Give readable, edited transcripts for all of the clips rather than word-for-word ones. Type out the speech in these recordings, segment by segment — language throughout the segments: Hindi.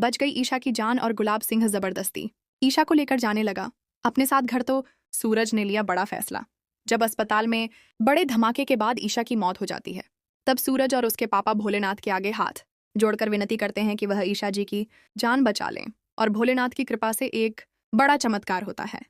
बच गई ईशा की जान और गुलाब सिंह जबरदस्ती ईशा को लेकर जाने लगा अपने साथ घर। तो सूरज ने लिया बड़ा फैसला। जब अस्पताल में बड़े धमाके के बाद ईशा की मौत हो जाती है, तब सूरज और उसके पापा भोलेनाथ के आगे हाथ जोड़कर विनती करते हैं कि वह ईशा जी की जान बचा लें। और भोलेनाथ की कृपा से एक बड़ा चमत्कार होता है,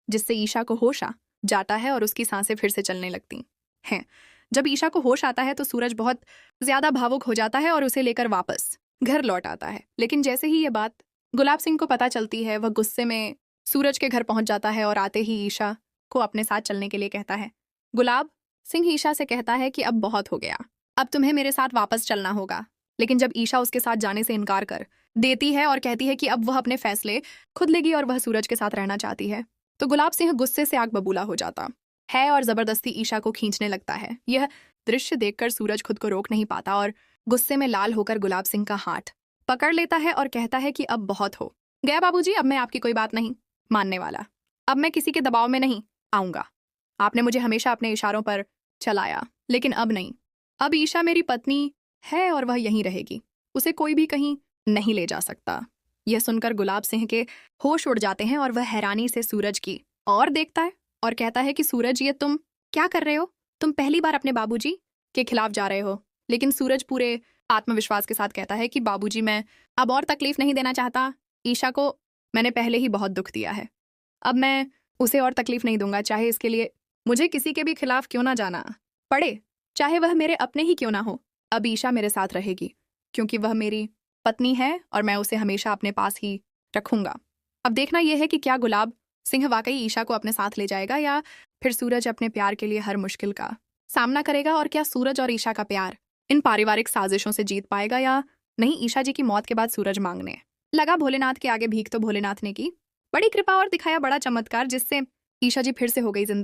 जिससे ईशा को होश आ जाता है और उसकी सांसें फिर से चलने लगती हैं। जब ईशा को होश आता है तो सूरज बहुत ज्यादा भावुक हो जाता है और उसे लेकर वापस घर लौट आता है। लेकिन जैसे ही ये बात गुलाब सिंह को पता चलती है, वह गुस्से में सूरज के घर पहुंच जाता है और आते ही ईशा को अपने साथ चलने के लिए कहता है। गुलाब सिंह ईशा से कहता है कि अब बहुत हो गया, अब तुम्हें मेरे साथ वापस चलना होगा। लेकिन जब ईशा उसके साथ जाने से इनकार कर देती है और कहती है कि अब वह अपने फैसले खुद लेगी और वह सूरज के साथ रहना चाहती है, तो गुलाब सिंह गुस्से से आग बबूला हो जाता है और जबरदस्ती ईशा को खींचने लगता है। यह दृश्य देखकर सूरज खुद को रोक नहीं पाता और गुस्से में लाल होकर गुलाब सिंह का हाथ पकड़ लेता है और कहता है कि अब बहुत हो गया बाबूजी, अब मैं आपकी कोई बात नहीं मानने वाला। अब मैं किसी के दबाव में नहीं आऊंगा। आपने मुझे हमेशा अपने इशारों पर चलाया, लेकिन अब नहीं। अब ईशा मेरी पत्नी है और वह यहीं रहेगी, उसे कोई भी कहीं नहीं ले जा सकता। यह सुनकर गुलाब सिंह के होश उड़ जाते हैं और वह हैरानी से सूरज की और देखता है और कहता है कि सूरज, ये तुम क्या कर रहे हो? तुम पहली बार अपने बाबूजी के खिलाफ जा रहे हो। लेकिन सूरज पूरे आत्मविश्वास के साथ कहता है कि बाबूजी, मैं अब और तकलीफ नहीं देना चाहता। ईशा को मैंने पहले ही बहुत दुख दिया है, अब मैं उसे और तकलीफ नहीं दूंगा, चाहे इसके लिए मुझे किसी के भी खिलाफ क्यों ना जाना पड़े, चाहे वह मेरे अपने ही क्यों ना हो। अब ईशा मेरे साथ रहेगी क्योंकि वह मेरी पत्नी है और मैं उसे हमेशा अपने पास ही रखूंगा। अब देखना यह है कि क्या गुलाब सिंह वाकई ईशा को अपने साथ ले जाएगा या फिर सूरज अपने प्यार के लिए हर मुश्किल का सामना करेगा, और क्या सूरज और ईशा का प्यार इन पारिवारिक साजिशों से जीत पाएगा या नहीं। ईशा जी की मौत के बाद सूरज मांगने लगा भोलेनाथ के आगे भीख, तो भोलेनाथ ने की बड़ी कृपा और दिखाया बड़ा चमत्कार, जिससे ईशा जी फिर से हो गई जिंदा।